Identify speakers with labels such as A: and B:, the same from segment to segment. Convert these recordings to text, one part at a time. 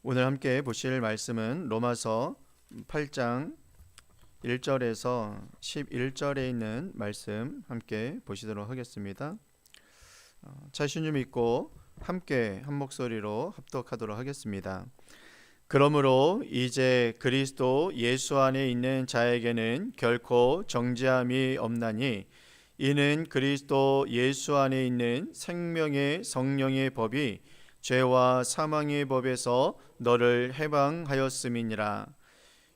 A: 오늘 함께 보실 말씀은 로마서 8장 1절에서 11절에 있는 말씀 함께 보시도록 하겠습니다. 자신을 믿고 함께 한 목소리로 합독하도록 하겠습니다. 그러므로 이제 그리스도 예수 안에 있는 자에게는 결코 정죄함이 없나니 이는 그리스도 예수 안에 있는 생명의 성령의 법이 죄와 사망의 법에서 너를 해방하였음이니라.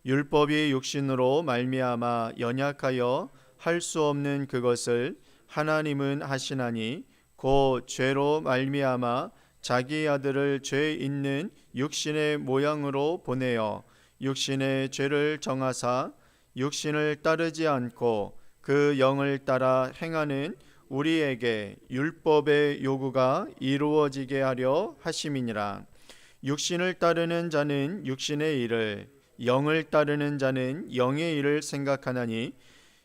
A: 율법이 육신으로 말미암아 연약하여 할 수 없는 그것을 하나님은 하시나니 곧 죄로 말미암아 자기 아들을 죄 있는 육신의 모양으로 보내어 육신의 죄를 정하사 육신을 따르지 않고 그 영을 따라 행하는 우리에게 율법의 요구가 이루어지게 하려 하심이니라. 육신을 따르는 자는 육신의 일을, 영을 따르는 자는 영의 일을 생각하나니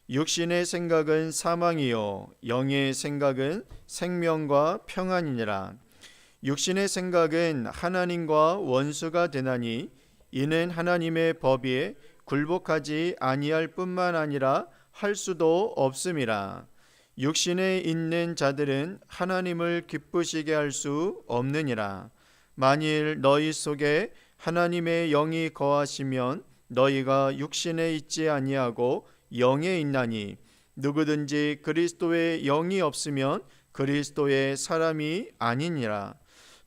A: 육신의 생각은 사망이요 영의 생각은 생명과 평안이니라. 육신의 생각은 하나님과 원수가 되나니 이는 하나님의 법에 굴복하지 아니할 뿐만 아니라 할 수도 없음이라. 육신에 있는 자들은 하나님을 기쁘시게 할 수 없느니라. 만일 너희 속에 하나님의 영이 거하시면 너희가 육신에 있지 아니하고 영에 있나니 누구든지 그리스도의 영이 없으면 그리스도의 사람이 아니니라.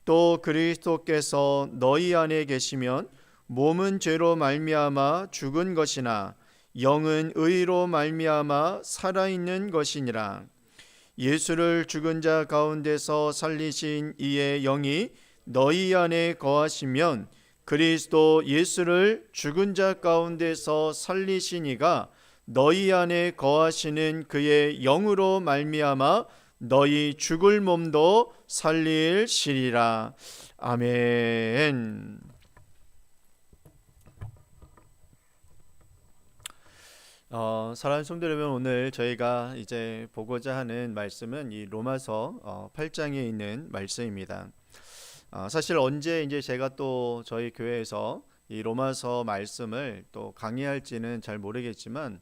A: 또 그리스도께서 너희 안에 계시면 몸은 죄로 말미암아 죽은 것이나 영은 의로 말미암아 살아있는 것이니라. 예수를 죽은 자 가운데서 살리신 이의 영이 너희 안에 거하시면 그리스도 예수를 죽은 자 가운데서 살리신 이가 너희 안에 거하시는 그의 영으로 말미암아 너희 죽을 몸도 살리시리라. 아멘. 사랑하는 성도 여러분, 오늘 저희가 이제 보고자 하는 말씀은 이 로마서 8장에 있는 말씀입니다. 사실 언제 이제 제가 또 저희 교회에서 이 로마서 말씀을 또 강의할지는 잘 모르겠지만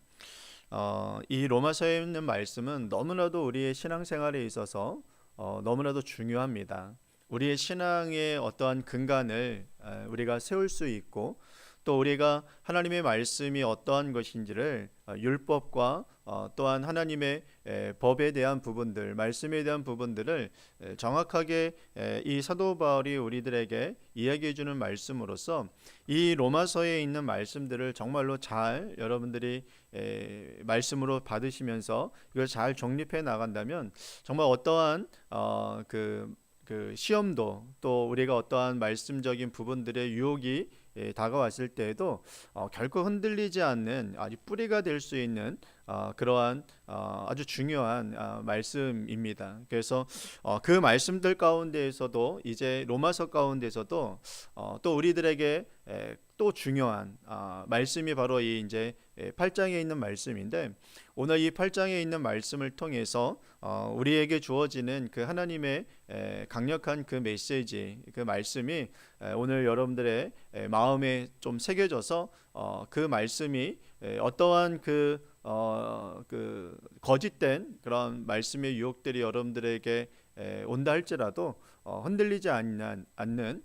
A: 이 로마서에 있는 말씀은 너무나도 우리의 신앙생활에 있어서 너무나도 중요합니다. 우리의 신앙의 어떠한 근간을 우리가 세울 수 있고 또 우리가 하나님의 말씀이 어떠한 것인지를 율법과 또한 하나님의 법에 대한 부분들, 말씀에 대한 부분들을 정확하게 이 사도 바울이 우리들에게 이야기해 주는 말씀으로써 이 로마서에 있는 말씀들을 정말로 잘 여러분들이 말씀으로 받으시면서 이걸 잘 정립해 나간다면 정말 어떠한 그 시험도 또 우리가 어떠한 말씀적인 부분들의 유혹이 다가왔을 때에도 결코 흔들리지 않는 아주 뿌리가 될 수 있는 그러한 아주 중요한 말씀입니다. 그래서 그 말씀들 가운데에서도 이제 로마서 가운데서도 또 우리들에게 또 중요한 말씀이 바로 이 이제 8장에 있는 말씀인데 오늘 이 8장에 있는 말씀을 통해서 우리에게 주어지는 그 하나님의 강력한 그 메시지, 그 말씀이 오늘 여러분들의 마음에 좀 새겨져서 그 말씀이 어떠한 그 거짓된 그런 말씀의 유혹들이 여러분들에게 온다 할지라도 흔들리지 않는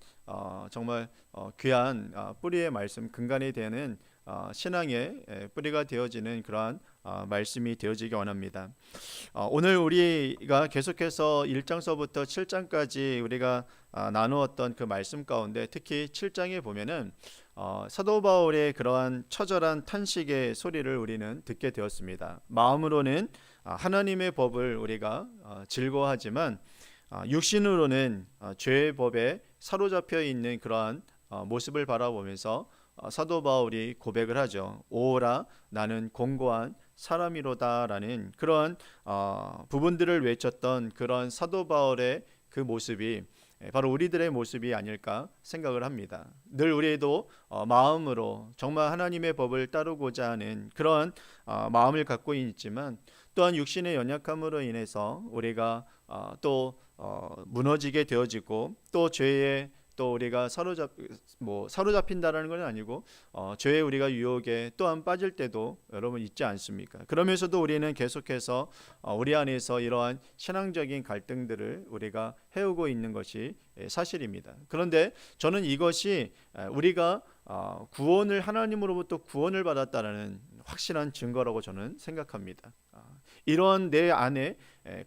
A: 정말 귀한 뿌리의 말씀, 근간이 되는 신앙의 뿌리가 되어지는 그러한 말씀이 되어지기 원합니다. 오늘 우리가 계속해서 1장서부터 7장까지 우리가 나누었던 그 말씀 가운데 특히 7장에 보면은 사도 바울의 그러한 처절한 탄식의 소리를 우리는 듣게 되었습니다. 마음으로는 하나님의 법을 우리가 즐거워하지만 육신으로는 죄의 법에 사로잡혀 있는 그러한 모습을 바라보면서 사도 바울이 고백을 하죠. 오라 나는 공고한 사람이로다라는 그러한 부분들을 외쳤던 그런 사도 바울의 그 모습이 바로 우리들의 모습이 아닐까 생각을 합니다. 늘 우리도 마음으로 정말 하나님의 법을 따르고자 하는 그러한 마음을 갖고 있지만 또한 육신의 연약함으로 인해서 우리가 또 무너지게 되어지고 또 죄의 또 우리가 사로잡힌다라는 건 아니고 죄의 우리가 유혹에 또한 빠질 때도 여러분 있지 않습니까? 그러면서도 우리는 계속해서 우리 안에서 이러한 신앙적인 갈등들을 우리가 해오고 있는 것이 사실입니다. 그런데 저는 이것이 우리가 구원을 하나님으로부터 구원을 받았다라는 확실한 증거라고 저는 생각합니다. 이러한 내 안에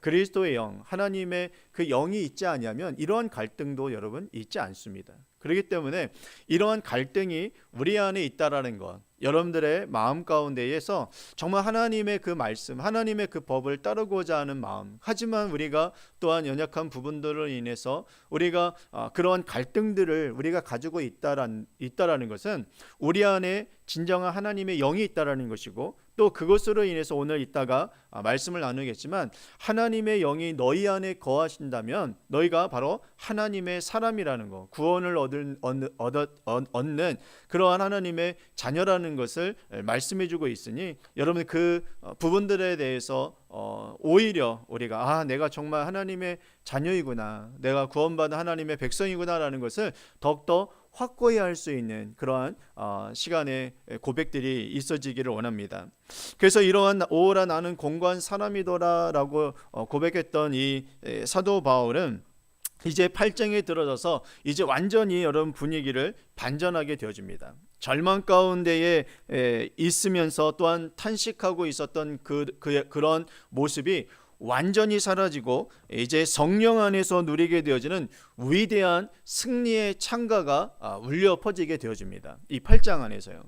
A: 그리스도의 영, 하나님의 그 영이 있지 않으면 이러한 갈등도 여러분 있지 않습니다. 그렇기 때문에 이러한 갈등이 우리 안에 있다라는 것, 여러분들의 마음 가운데에서 정말 하나님의 그 말씀, 하나님의 그 법을 따르고자 하는 마음, 하지만 우리가 또한 연약한 부분들로 인해서 우리가 그러한 갈등들을 우리가 가지고 있다라는 것은 우리 안에 진정한 하나님의 영이 있다라는 것이고, 또 그것으로 인해서 오늘 이따가 말씀을 나누겠지만 하나님의 영이 너희 안에 거하신다면 너희가 바로 하나님의 사람이라는 것, 구원을 얻는 그러한 하나님의 자녀라는 것을 말씀해주고 있으니 여러분 그 부분들에 대해서 오히려 우리가 내가 정말 하나님의 자녀이구나, 내가 구원받은 하나님의 백성이구나라는 것을 더욱더 확고히 할 수 있는 그러한 시간의 고백들이 있어지기를 원합니다. 그래서 이러한 오라 나는 공고한 사람이더라라고 고백했던 이 사도 바울은 이제 8장에 들어서서 이제 완전히 여러분 분위기를 반전하게 되어집니다. 절망 가운데에 있으면서 또한 탄식하고 있었던 그런 모습이 완전히 사라지고 이제 성령 안에서 누리게 되어지는 위대한 승리의 창가가 울려 퍼지게 되어집니다. 이 8장 안에서요.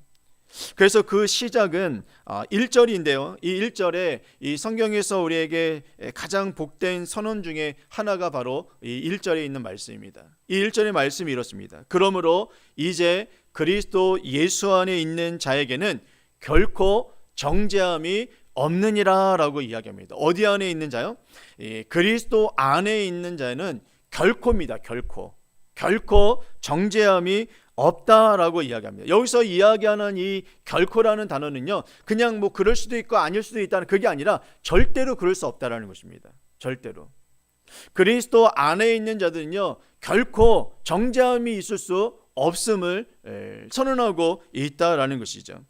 A: 그래서 그 시작은 1절인데요. 이 1절에 이 성경에서 우리에게 가장 복된 선언 중에 하나가 바로 이 1절에 있는 말씀입니다. 이 1절의 말씀이 이렇습니다. 그러므로 이제 그리스도 예수 안에 있는 자에게는 결코 정죄함이 없느니라 라고 이야기합니다. 어디 안에 있는 자요? 그리스도 안에 있는 자는 결코입니다. 결코 정죄함이 없다라고 이야기합니다. 여기서 이야기하는 이 결코라는 단어는요, 그냥 뭐 그럴 수도 있고 아닐 수도 있다는 그게 아니라 절대로 그럴 수 없다라는 것입니다. 절대로. 그리스도 안에 있는 자들은요, 결코 정죄함이 있을 수 없음을 선언하고 있다라는 것이죠.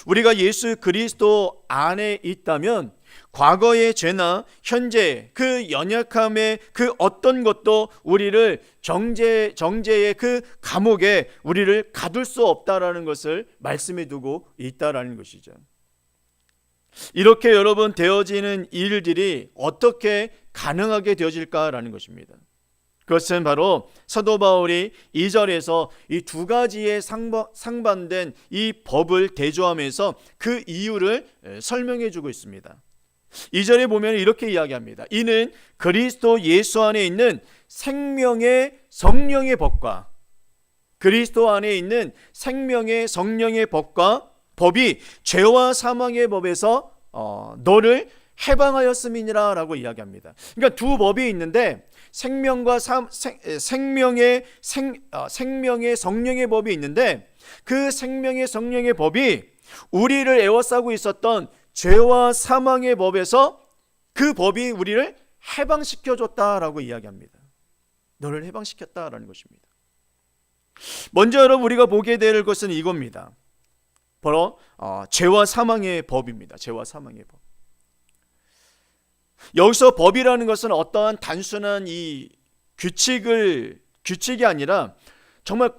A: 우리가 예수 그리스도 안에 있다면 과거의 죄나 현재 그 연약함의 그 어떤 것도 우리를 정죄의 그 감옥에 우리를 가둘 수 없다라는 것을 말씀해 두고 있다라는 것이죠. 이렇게 여러분 되어지는 일들이 어떻게 가능하게 되어질까라는 것입니다. 그것은 바로 사도 바울이 2절에서 이 두 가지의 상반된 이 법을 대조하면서 그 이유를 설명해 주고 있습니다. 2절에 보면 이렇게 이야기합니다. 이는 그리스도 예수 안에 있는 생명의 성령의 법과 그리스도 안에 있는 생명의 성령의 법이 죄와 사망의 법에서 너를 해방하였음이니라 라고 이야기합니다. 그러니까 두 법이 있는데 생명의 성령의 법이 있는데 그 생명의 성령의 법이 우리를 에워싸고 있었던 죄와 사망의 법에서 그 법이 우리를 해방시켜줬다라고 이야기합니다. 너를 해방시켰다라는 것입니다. 먼저 여러분 우리가 보게 될 것은 이겁니다. 바로 죄와 사망의 법입니다. 죄와 사망의 법. 여기서 법이라는 것은 어떠한 단순한 이 규칙이 아니라 정말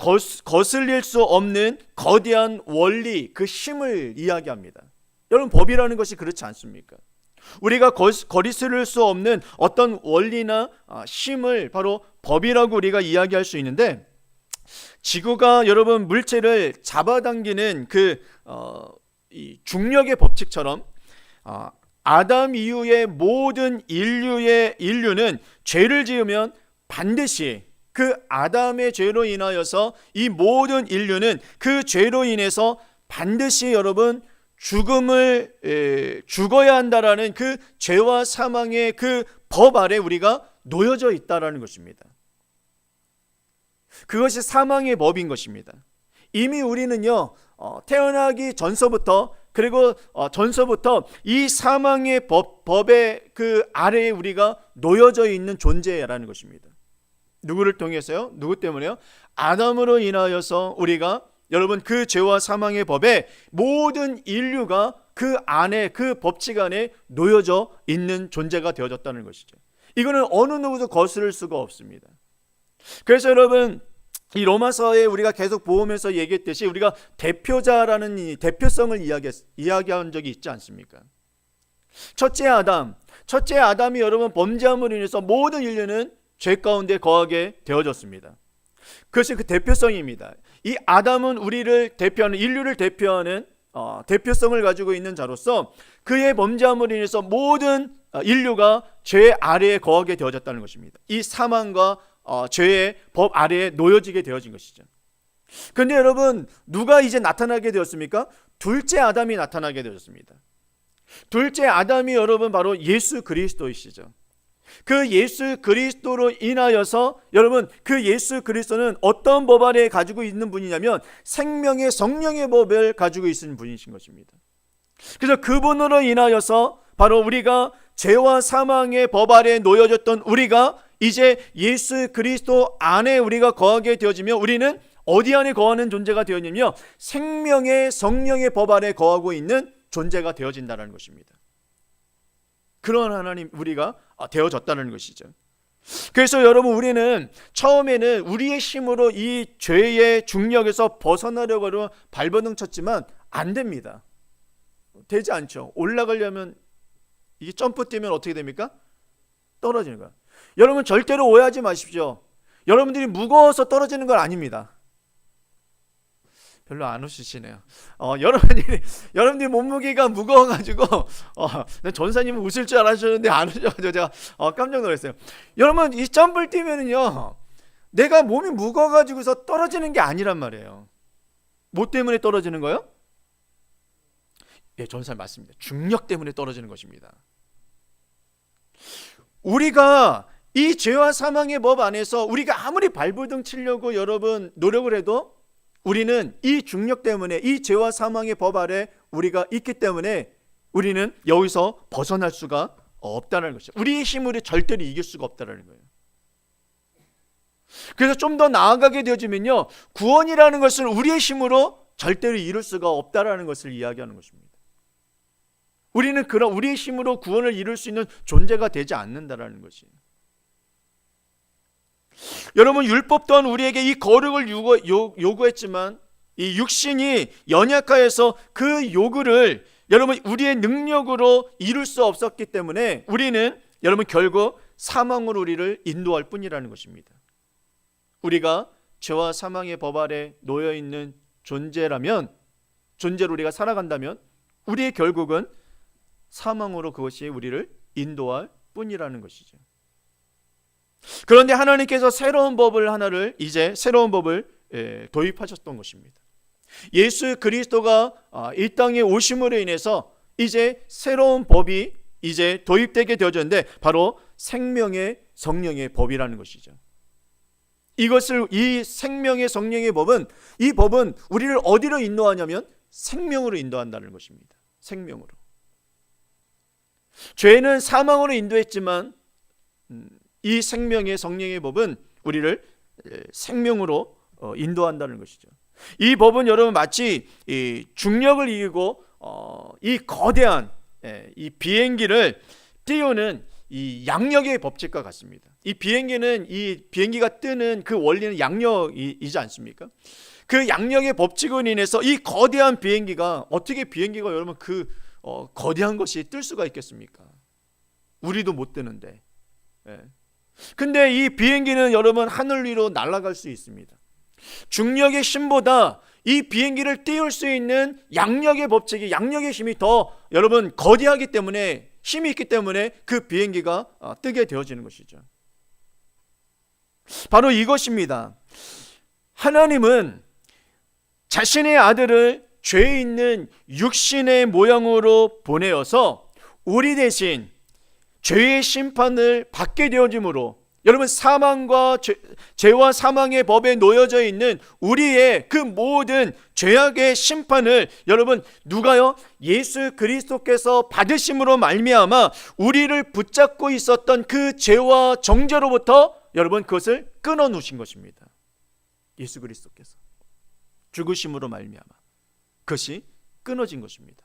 A: 거슬릴 수 없는 거대한 원리, 그 힘을 이야기합니다. 여러분 법이라는 것이 그렇지 않습니까? 우리가 거스를 수 없는 어떤 원리나 힘을 바로 법이라고 우리가 이야기할 수 있는데, 지구가 여러분 물체를 잡아당기는 이 중력의 법칙처럼 아담 이후의 모든 인류는 죄를 지으면 반드시 그 아담의 죄로 인하여서 이 모든 인류는 그 죄로 인해서 반드시 여러분 죽어야 한다라는 그 죄와 사망의 그 법 아래 우리가 놓여져 있다라는 것입니다. 그것이 사망의 법인 것입니다. 이미 우리는요 태어나기 전서부터 그리고 전서부터 이 사망의 법의 그 아래에 우리가 놓여져 있는 존재라는 것입니다. 누구를 통해서요? 누구 때문에요? 아담으로 인하여서 우리가 여러분 그 죄와 사망의 법에 모든 인류가 그 안에 그 법칙 안에 놓여져 있는 존재가 되어졌다는 것이죠. 이거는 어느 누구도 거스를 수가 없습니다. 그래서 여러분 이 로마서에 우리가 계속 보면서 얘기했듯이 우리가 대표자라는 이 대표성을 이야기한 적이 있지 않습니까? 첫째 아담이 여러분 범죄함으로 인해서 모든 인류는 죄 가운데 거하게 되어졌습니다. 그것이 그 대표성입니다. 이 아담은 우리를 대표하는 인류를 대표하는 대표성을 가지고 있는 자로서 그의 범죄함으로 인해서 모든 인류가 죄 아래에 거하게 되어졌다는 것입니다. 이 사망과 죄의 법 아래에 놓여지게 되어진 것이죠. 그런데 여러분 누가 이제 나타나게 되었습니까? 둘째 아담이 나타나게 되었습니다. 둘째 아담이 여러분 바로 예수 그리스도이시죠. 그 예수 그리스도로 인하여서 여러분 그 예수 그리스도는 어떤 법 아래에 가지고 있는 분이냐면 생명의 성령의 법을 가지고 있는 분이신 것입니다. 그래서 그분으로 인하여서 바로 우리가 죄와 사망의 법 아래에 놓여졌던 우리가 이제 예수 그리스도 안에 우리가 거하게 되어지며 우리는 어디 안에 거하는 존재가 되었냐면요 생명의 성령의 법 아래에 거하고 있는 존재가 되어진다는 것입니다. 그런 하나님 우리가 되어졌다는 것이죠. 그래서 여러분 우리는 처음에는 우리의 힘으로 이 죄의 중력에서 벗어나려고 발버둥 쳤지만 안 됩니다. 되지 않죠. 올라가려면 이게 점프 뛰면 어떻게 됩니까? 떨어지는 거야. 여러분 절대로 오해하지 마십시오. 여러분들이 무거워서 떨어지는 건 아닙니다. 별로 안 웃으시네요. 여러분들이 몸무게가 무거워가지고 전사님은 웃을 줄 알았는데 안 웃으셔가지고 제가 깜짝 놀랐어요. 여러분 이 점프를 뛰면은요 내가 몸이 무거워가지고서 떨어지는 게 아니란 말이에요. 뭐 때문에 떨어지는 거예요? 예, 전사님 맞습니다. 중력 때문에 떨어지는 것입니다. 우리가 이 죄와 사망의 법 안에서 우리가 아무리 발버둥 치려고 여러분 노력을 해도 우리는 이 중력 때문에 이 죄와 사망의 법 아래 우리가 있기 때문에 우리는 여기서 벗어날 수가 없다는 것이죠. 우리의 힘으로 절대로 이길 수가 없다는 거예요. 그래서 좀 더 나아가게 되어지면요 구원이라는 것은 우리의 힘으로 절대로 이룰 수가 없다는 것을 이야기하는 것입니다. 우리는 그런 우리의 힘으로 구원을 이룰 수 있는 존재가 되지 않는다는 것이에요. 여러분 율법 또한 우리에게 이 거룩을 요구했지만 이 육신이 연약하여서 그 요구를 여러분 우리의 능력으로 이룰 수 없었기 때문에 우리는 여러분 결국 사망으로 우리를 인도할 뿐이라는 것입니다. 우리가 죄와 사망의 법 아래 놓여 있는 존재로 우리가 살아간다면 우리의 결국은 사망으로 그것이 우리를 인도할 뿐이라는 것이죠. 그런데 하나님께서 새로운 법을 도입하셨던 것입니다. 예수 그리스도가 이 땅에 오심으로 인해서 이제 새로운 법이 이제 도입되게 되어졌는데 바로 생명의 성령의 법이라는 것이죠. 이 생명의 성령의 법은 이 법은 우리를 어디로 인도하냐면 생명으로 인도한다는 것입니다. 생명으로. 죄는 사망으로 인도했지만 이 생명의 성령의 법은 우리를 생명으로 인도한다는 것이죠. 이 법은 여러분 마치 이 중력을 이기고 이 거대한 이 비행기를 띄우는 이 양력의 법칙과 같습니다. 이 비행기가 뜨는 그 원리는 양력이지 않습니까? 그 양력의 법칙으로 인해서 이 거대한 비행기가 여러분 거대한 것이 뜰 수가 있겠습니까? 우리도 못 뜨는데. 근데 이 비행기는 여러분 하늘 위로 날아갈 수 있습니다. 중력의 힘보다 이 비행기를 띄울 수 있는 양력의 힘이 더 여러분 거대하기 때문에 힘이 있기 때문에 그 비행기가 뜨게 되어지는 것이죠. 바로 이것입니다. 하나님은 자신의 아들을 죄 있는 육신의 모양으로 보내어서 우리 대신 죄의 심판을 받게 되어짐으로 여러분 죄와 사망의 법에 놓여져 있는 우리의 그 모든 죄악의 심판을 여러분 누가요? 예수 그리스도께서 받으심으로 말미암아 우리를 붙잡고 있었던 그 죄와 정죄로부터 여러분 그것을 끊어 놓으신 것입니다. 예수 그리스도께서 죽으심으로 말미암아 그것이 끊어진 것입니다.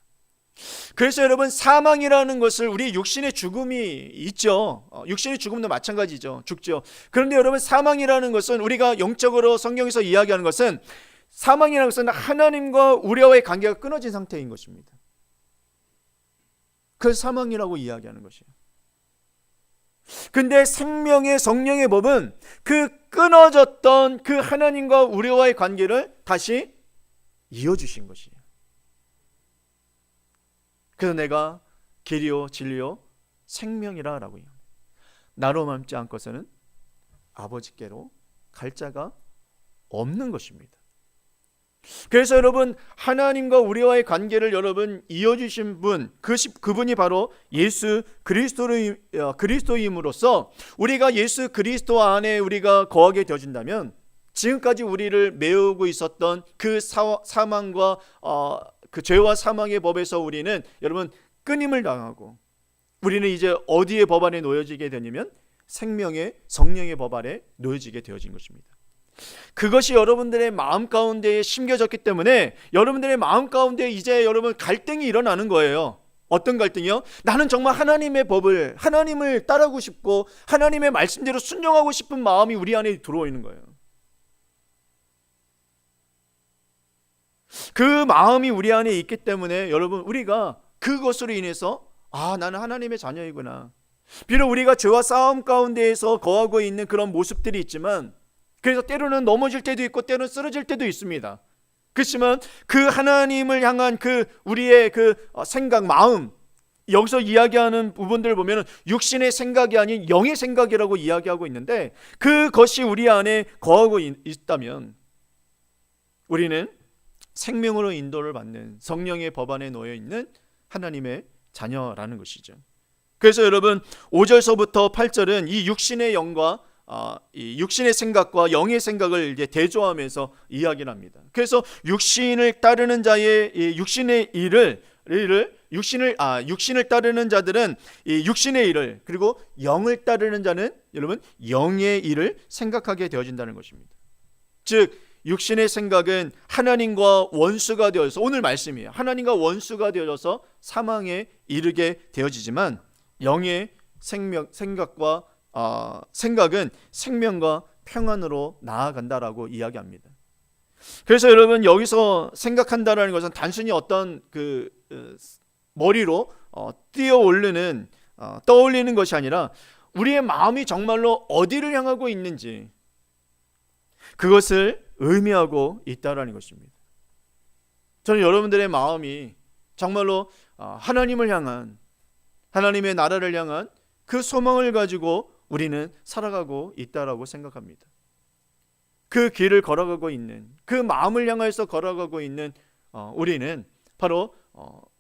A: 그래서 여러분 사망이라는 것을 우리 육신의 죽음이 있죠. 육신의 죽음도 마찬가지죠. 죽죠. 그런데 여러분 사망이라는 것은 우리가 영적으로 성경에서 이야기하는 것은 사망이라는 것은 하나님과 우리와의 관계가 끊어진 상태인 것입니다. 그래서 사망이라고 이야기하는 것이에요. 근데 생명의 성령의 법은 그 끊어졌던 그 하나님과 우리와의 관계를 다시 이어주신 것이에요. 그래서 내가 길이요 진리요 생명이라 라고 해요. 나로 맘지 않고서는 아버지께로 갈 자가 없는 것입니다. 그래서 여러분 하나님과 우리와의 관계를 여러분 이어주신 분 그분이 바로 예수 그리스도임으로써 우리가 예수 그리스도 안에 우리가 거하게 되어진다면 지금까지 우리를 메우고 있었던 그 사망과 그 죄와 사망의 법에서 우리는 여러분 끊임을 당하고 우리는 이제 어디의 법 안에 놓여지게 되냐면 생명의 성령의 법 안에 놓여지게 되어진 것입니다. 그것이 여러분들의 마음 가운데에 심겨졌기 때문에 여러분들의 마음 가운데 이제 여러분 갈등이 일어나는 거예요. 어떤 갈등이요? 나는 정말 하나님의 법을 하나님을 따르고 싶고 하나님의 말씀대로 순종하고 싶은 마음이 우리 안에 들어와 있는 거예요. 그 마음이 우리 안에 있기 때문에 여러분 우리가 그것으로 인해서 나는 하나님의 자녀이구나. 비록 우리가 죄와 싸움 가운데에서 거하고 있는 그런 모습들이 있지만 그래서 때로는 넘어질 때도 있고 때로는 쓰러질 때도 있습니다. 그렇지만 그 하나님을 향한 그 우리의 그 생각, 마음 여기서 이야기하는 부분들을 보면 육신의 생각이 아닌 영의 생각이라고 이야기하고 있는데 그것이 우리 안에 거하고 있다면 우리는 생명으로 인도를 받는 성령의 법 안에 놓여 있는 하나님의 자녀라는 것이죠. 그래서 여러분 5절서부터 8절은 이 육신의 영과 이 육신의 생각과 영의 생각을 이제 대조하면서 이야기를 합니다. 그래서 육신을 따르는 자의 육신의 육신을 따르는 자들은 이 육신의 일을 그리고 영을 따르는 자는 여러분 영의 일을 생각하게 되어진다는 것입니다. 즉 육신의 생각은 하나님과 원수가 되어서 오늘 말씀이에요. 하나님과 원수가 되어서 사망에 이르게 되어지지만 영의 생각과 생각은 생명과 평안으로 나아간다라고 이야기합니다. 그래서 여러분 여기서 생각한다라는 것은 단순히 어떤 머리로 떠올리는 것이 아니라 우리의 마음이 정말로 어디를 향하고 있는지 그것을 의미하고 있다라는 것입니다. 저는 여러분들의 마음이 정말로 하나님을 향한 하나님의 나라를 향한 그 소망을 가지고 우리는 살아가고 있다라고 생각합니다. 그 길을 걸어가고 있는 그 마음을 향해서 걸어가고 있는 우리는 바로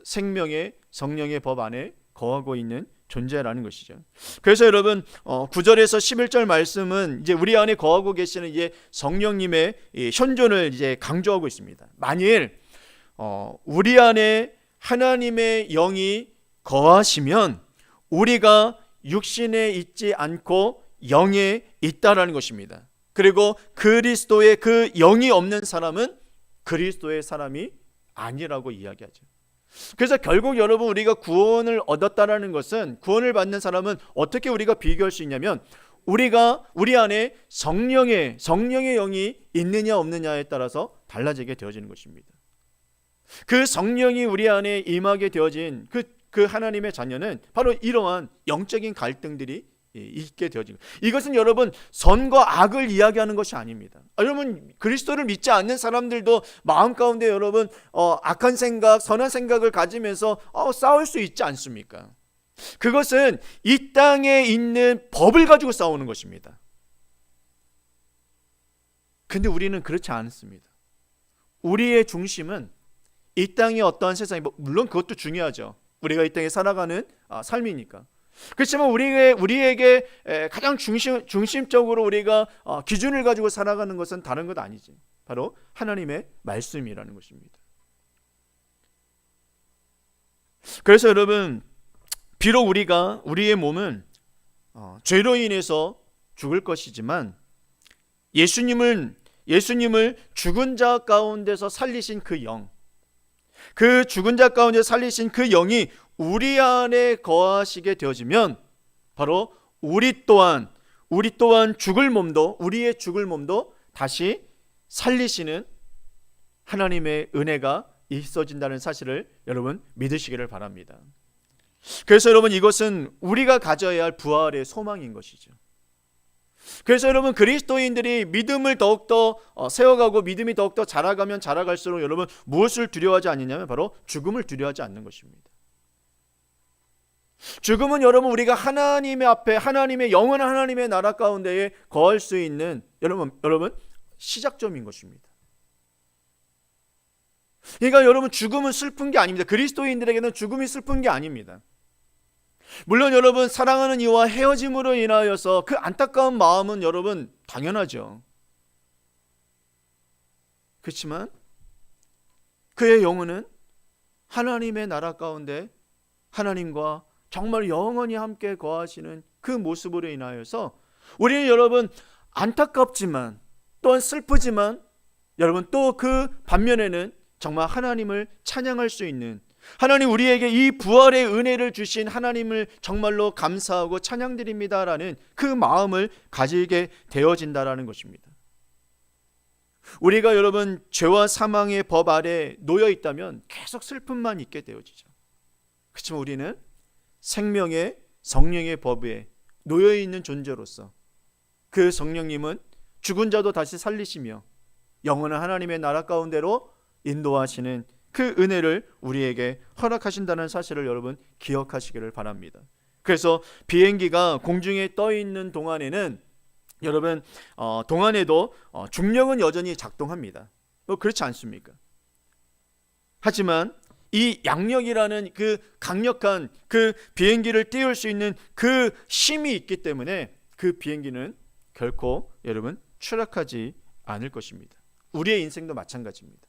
A: 생명의 성령의 법 안에 거하고 있는 존재라는 것이죠. 그래서 여러분 9절에서 11절 말씀은 이제 우리 안에 거하고 계시는 이제 성령님의 현존을 이제 강조하고 있습니다. 만일 우리 안에 하나님의 영이 거하시면 우리가 육신에 있지 않고 영에 있다라는 것입니다. 그리고 그리스도의 그 영이 없는 사람은 그리스도의 사람이 아니라고 이야기하죠. 그래서 결국 여러분 우리가 구원을 얻었다라는 것은 구원을 받는 사람은 어떻게 우리가 비교할 수 있냐면 우리 안에 성령의 영이 있느냐 없느냐에 따라서 달라지게 되어지는 것입니다. 그 성령이 우리 안에 임하게 되어진 그 하나님의 자녀는 바로 이러한 영적인 갈등들이 있게 되어지고 이것은 여러분 선과 악을 이야기하는 것이 아닙니다. 여러분 그리스도를 믿지 않는 사람들도 마음 가운데 여러분 악한 생각, 선한 생각을 가지면서 싸울 수 있지 않습니까? 그것은 이 땅에 있는 법을 가지고 싸우는 것입니다. 근데 우리는 그렇지 않습니다. 우리의 중심은 이 땅의 어떠한 세상이 물론 그것도 중요하죠. 우리가 이 땅에 살아가는 삶이니까. 그렇지만 우리에게 가장 중심적으로 우리가 기준을 가지고 살아가는 것은 다른 것 아니지. 바로 하나님의 말씀이라는 것입니다. 그래서 여러분 비록 우리의 몸은 죄로 인해서 죽을 것이지만 예수님을 죽은 자 가운데서 살리신 그 영, 그 죽은 자 가운데 살리신 그 영이 우리 안에 거하시게 되어지면 바로 우리 또한 우리의 죽을 몸도 다시 살리시는 하나님의 은혜가 있어진다는 사실을 여러분 믿으시기를 바랍니다. 그래서 여러분, 이것은 우리가 가져야 할 부활의 소망인 것이죠. 그래서 여러분, 그리스도인들이 믿음을 더욱더 세워가고 믿음이 더욱더 자라가면 자라갈수록 여러분 무엇을 두려워하지 않느냐면 바로 죽음을 두려워하지 않는 것입니다. 죽음은 여러분 우리가 하나님의 앞에, 하나님의 영원한 하나님의 나라 가운데에 거할 수 있는 여러분 시작점인 것입니다. 그러니까 여러분, 죽음은 슬픈 게 아닙니다. 그리스도인들에게는 죽음이 슬픈 게 아닙니다. 물론 여러분, 사랑하는 이와 헤어짐으로 인하여서 그 안타까운 마음은 여러분 당연하죠. 그렇지만 그의 영혼은 하나님의 나라 가운데 하나님과 정말 영원히 함께 거하시는 그 모습으로 인하여서 우리는 여러분 안타깝지만 또한 슬프지만 여러분 또 그 반면에는 정말 하나님을 찬양할 수 있는, 하나님 우리에게 이 부활의 은혜를 주신 하나님을 정말로 감사하고 찬양드립니다라는 그 마음을 가지게 되어진다라는 것입니다. 우리가 여러분 죄와 사망의 법 아래 놓여 있다면 계속 슬픔만 있게 되어지죠. 그렇지만 우리는 생명의 성령의 법에 놓여 있는 존재로서 그 성령님은 죽은 자도 다시 살리시며 영원한 하나님의 나라 가운데로 인도하시는 그 은혜를 우리에게 허락하신다는 사실을 여러분 기억하시기를 바랍니다. 그래서 비행기가 공중에 떠 있는 동안에는 여러분 동안에도 중력은 여전히 작동합니다. 그렇지 않습니까? 하지만 이 양력이라는 그 강력한 그 비행기를 띄울 수 있는 그 힘이 있기 때문에 그 비행기는 결코 여러분 추락하지 않을 것입니다. 우리의 인생도 마찬가지입니다.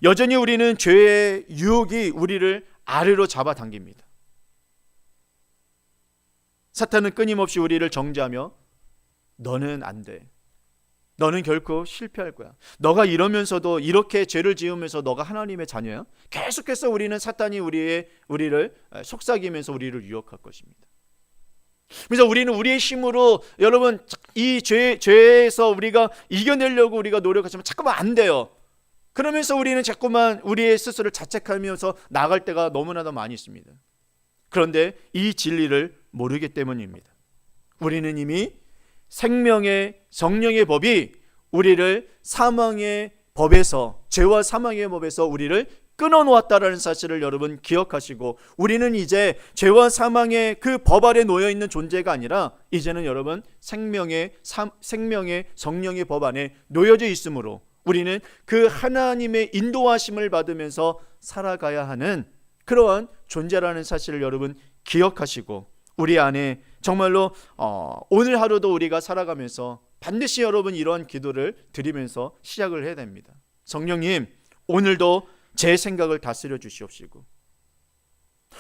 A: 여전히 우리는 죄의 유혹이 우리를 아래로 잡아당깁니다. 사탄은 끊임없이 우리를 정죄하며 너는 안 돼. 너는 결코 실패할 거야. 너가 이러면서도 이렇게 죄를 지으면서 너가 하나님의 자녀야? 계속해서 우리는 사탄이 우리를 속삭이면서 우리를 유혹할 것입니다. 그래서 우리는 우리의 힘으로 여러분 이 죄에서 우리가 이겨내려고 우리가 노력하지만 자꾸만 안 돼요. 그러면서 우리는 자꾸만 우리의 스스로를 자책하면서 나갈 때가 너무나도 많이 있습니다. 그런데 이 진리를 모르기 때문입니다. 우리는 이미 생명의 성령의 법이 우리를 사망의 법에서, 죄와 사망의 법에서 우리를 끊어놓았다라는 사실을 여러분 기억하시고, 우리는 이제 죄와 사망의 그 법 아래 놓여있는 존재가 아니라 이제는 여러분 생명의 성령의 법 안에 놓여져 있으므로 우리는 그 하나님의 인도하심을 받으면서 살아가야 하는 그러한 존재라는 사실을 여러분 기억하시고, 우리 안에 정말로 오늘 하루도 우리가 살아가면서 반드시 여러분 이러한 기도를 드리면서 시작을 해야 됩니다. 성령님, 오늘도 제 생각을 다스려 주시옵시고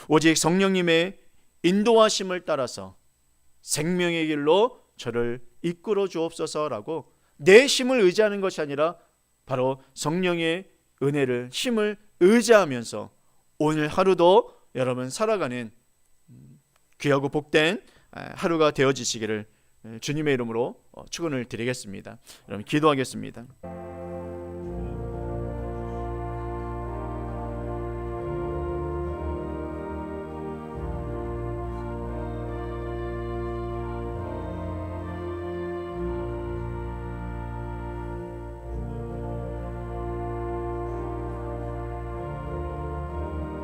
A: 오직 성령님의 인도하심을 따라서 생명의 길로 저를 이끌어 주옵소서라고 내 힘을 의지하는 것이 아니라 바로 성령의 은혜를, 힘을 의지하면서 오늘 하루도 여러분 살아가는 귀하고 복된 하루가 되어지시기를 주님의 이름으로 축원을 드리겠습니다. 여러분 기도하겠습니다.